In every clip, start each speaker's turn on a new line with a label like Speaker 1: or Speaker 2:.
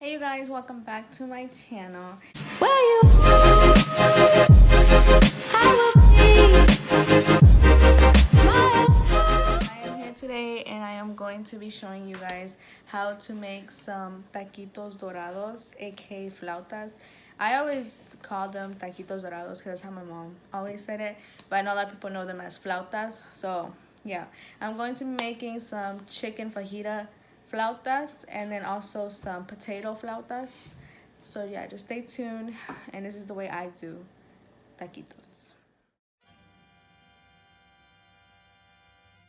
Speaker 1: Hey you guys, welcome back to my channel. I am here today and I am going to be showing you guys how to make some taquitos dorados, aka flautas. I always call them taquitos dorados because that's how my mom always said it, but I know a lot of people know them as flautas. So yeah, I'm going to be making some chicken fajita flautas and then also some potato flautas. So yeah, just stay tuned, and this is the way I do taquitos.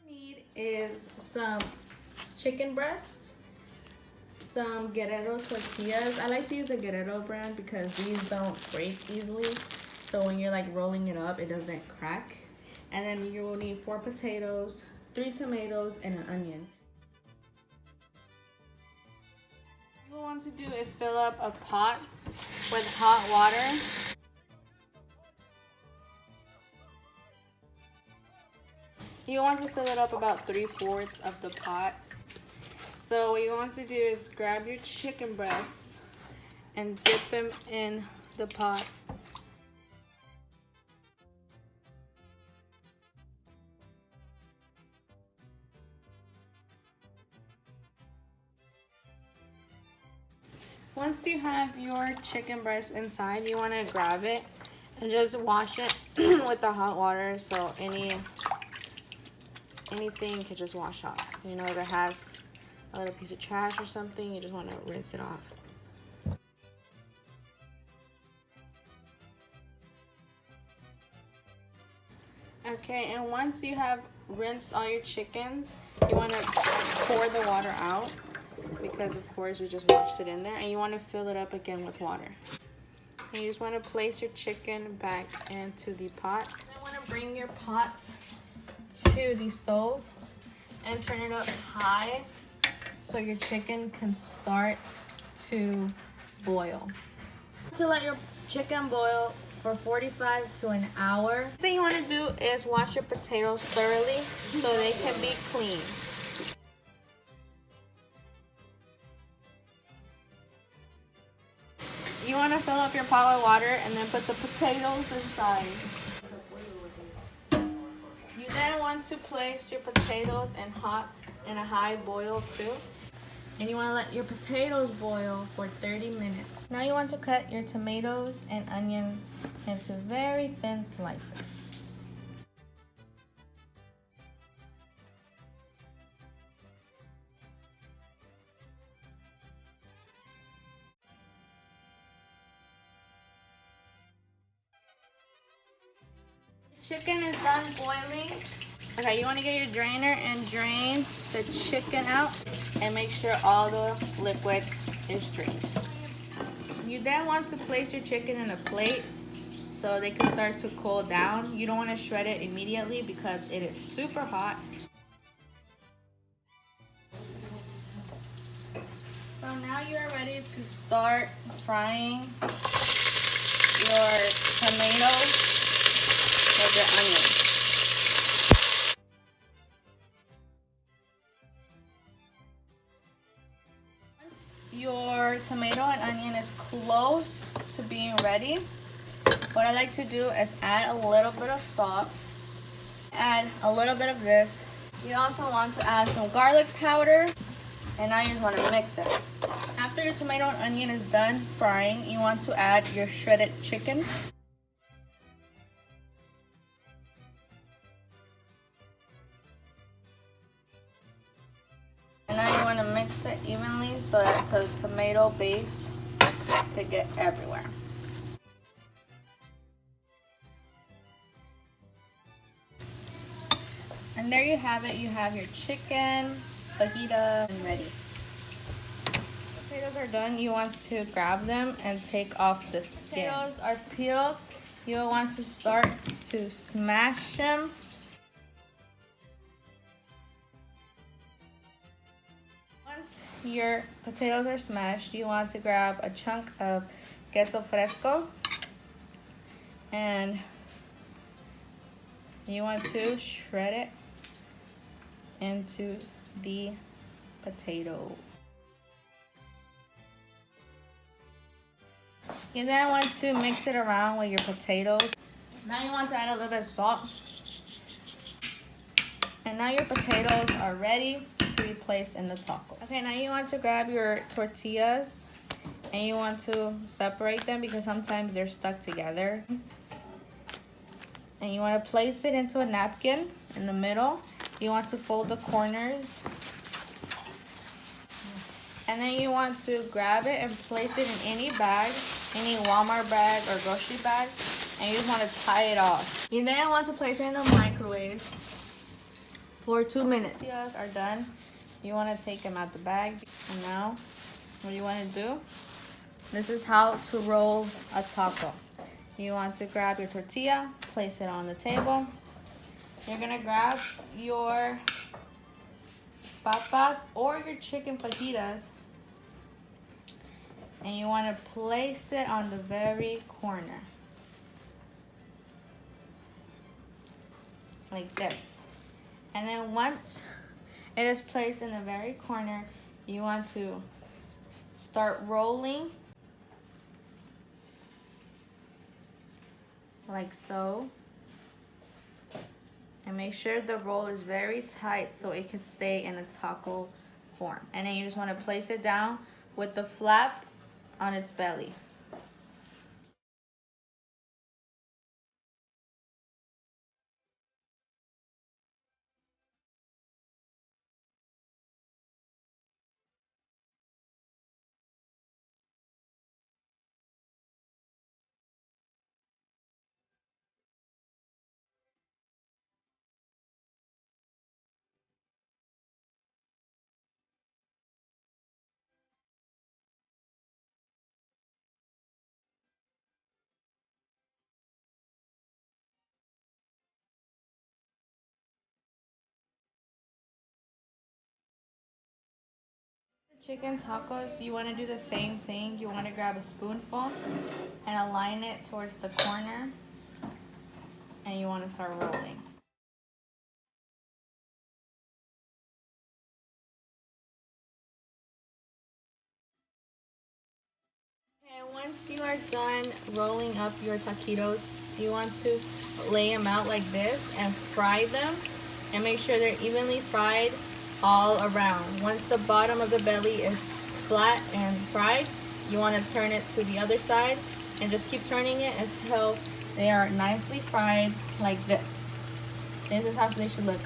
Speaker 1: Need is some chicken breasts, some Guerrero tortillas. I like to use the Guerrero brand because these don't break easily, so when you're like rolling it up it doesn't crack. And then you will need 4 potatoes, 3 tomatoes, and an onion. What you want to do is fill up a pot with hot water. You want to fill it up about 3/4 of the pot. So what you want to do is grab your chicken breasts and dip them in the pot. Once you have your chicken breast inside, you want to grab it and just wash it with the hot water, so anything can just wash off. You know, if it has a little piece of trash or something, you just want to rinse it off. Okay, and once you have rinsed all your chickens, you want to pour the water out because of course we just washed it in there, and you want to fill it up again with water. And you just want to place your chicken back into the pot. You want to bring your pot to the stove and turn it up high so your chicken can start to boil. To let your chicken boil for 45 to an hour. The thing you want to do is wash your potatoes thoroughly so they can be clean. You want to fill up your pot with water and then put the potatoes inside. You then want to place your potatoes in a high boil too. And you want to let your potatoes boil for 30 minutes. Now you want to cut your tomatoes and onions into very thin slices. Chicken is done boiling. Okay, you want to get your drainer and drain the chicken out and make sure all the liquid is drained. You then want to place your chicken in a plate so they can start to cool down. You don't want to shred it immediately because it is super hot. So now you are ready to start frying your tomatoes with your onions. Once your tomato and onion is close to being ready, what I like to do is add a little bit of salt, add a little bit of this. You also want to add some garlic powder, and now you just want to mix it. After your tomato and onion is done frying, you want to add your shredded chicken. And now you want to mix it evenly so that the tomato base can get everywhere. And there you have it. You have your chicken fajita ready. Potatoes are done. You want to grab them and take off the skin. Potatoes are peeled. You want to start to smash them. Once your potatoes are smashed, you want to grab a chunk of queso fresco and you want to shred it into the potato. You then want to mix it around with your potatoes. Now you want to add a little bit of salt. And now your potatoes are ready to be placed in the taco. Okay, now you want to grab your tortillas and you want to separate them because sometimes they're stuck together. And you want to place it into a napkin in the middle. You want to fold the corners. And then you want to grab it and place it in any bag, any Walmart bag or grocery bag. And you just want to tie it off. You then want to place it in the microwave for 2 minutes. Tortillas are done. You want to take them out the bag. And now, what you want to do, this is how to roll a taco. You want to grab your tortilla, place it on the table. You're going to grab your papas or your chicken fajitas. And you want to place it on the very corner. Like this. And then once it is placed in the very corner, you want to start rolling like so. And make sure the roll is very tight so it can stay in a taco form. And then you just want to place it down with the flap on its belly. Chicken tacos, you want to do the same thing. You want to grab a spoonful and align it towards the corner, and you want to start rolling. And once you are done rolling up your taquitos, you want to lay them out like this and fry them, and make sure they're evenly fried all around. Once the bottom of the belly is flat and fried, you want to turn it to the other side and just keep turning it until they are nicely fried like this. This is how they should look,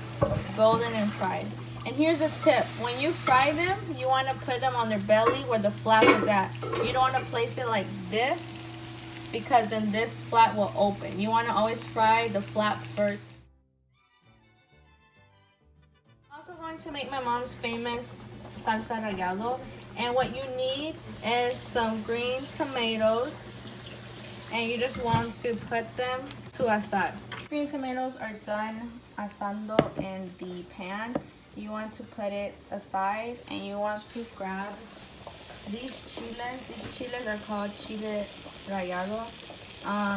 Speaker 1: golden and fried. And here's a tip: when you fry them, you want to put them on their belly where the flap is at. You don't want to place it like this because then this flap will open. You want to always fry the flap first. I'm also going to make my mom's famous salsa rallado. And what you need is some green tomatoes. And you just want to put them to asar. Green tomatoes are done asando in the pan. You want to put it aside and you want to grab these chiles. These chiles are called chile rallado.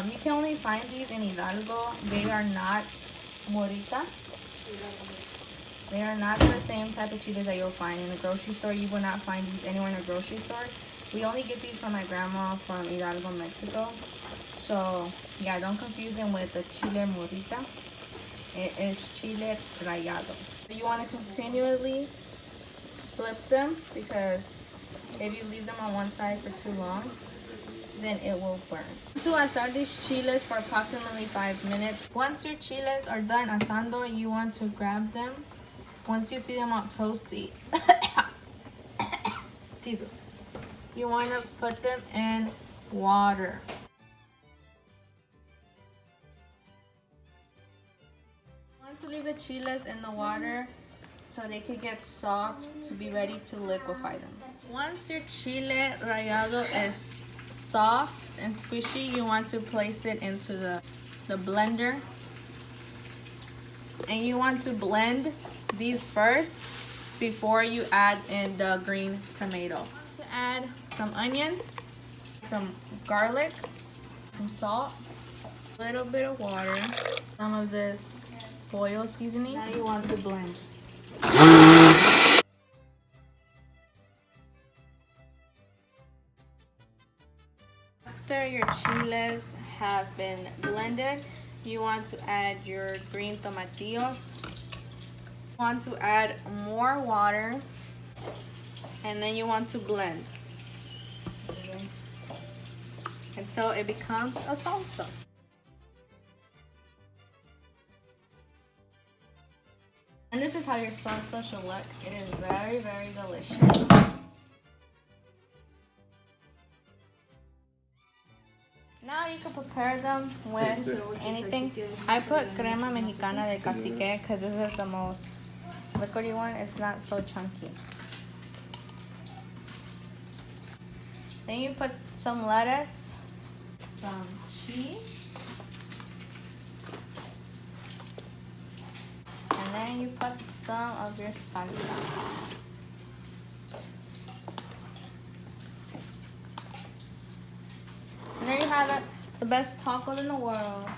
Speaker 1: You can only find these in Hidalgo. They are not moritas. They are not the same type of chiles that you'll find in a grocery store. You will not find these anywhere in a grocery store. We only get these from my grandma from Hidalgo, Mexico. So, yeah, don't confuse them with the chile morita. It is chile rallado. You want to continually flip them because if you leave them on one side for too long, then it will burn. To asar these chiles for approximately 5 minutes. Once your chiles are done asando, you want to grab them. Once you see them all toasty, Jesus, you want to put them in water. You want to leave the chiles in the water so they can get soft to be ready to liquefy them. Once your chile rallado is soft and squishy, you want to place it into the blender. And you want to blend these first before you add in the green tomato. To add some onion, some garlic, some salt, a little bit of water, some of this oil seasoning. Now you want to blend. after your chiles have been blended, you want to add your green tomatillos. You want to add more water, and then you want to blend until it becomes a salsa. And this is how your salsa should look. It is very, very delicious. Now you can prepare them with anything. I put crema mexicana de cacique because this is the most liquidy one. It's not so chunky. Then you put some lettuce, some cheese, and then you put some of your salsa. And there you have it, the best tacos in the world.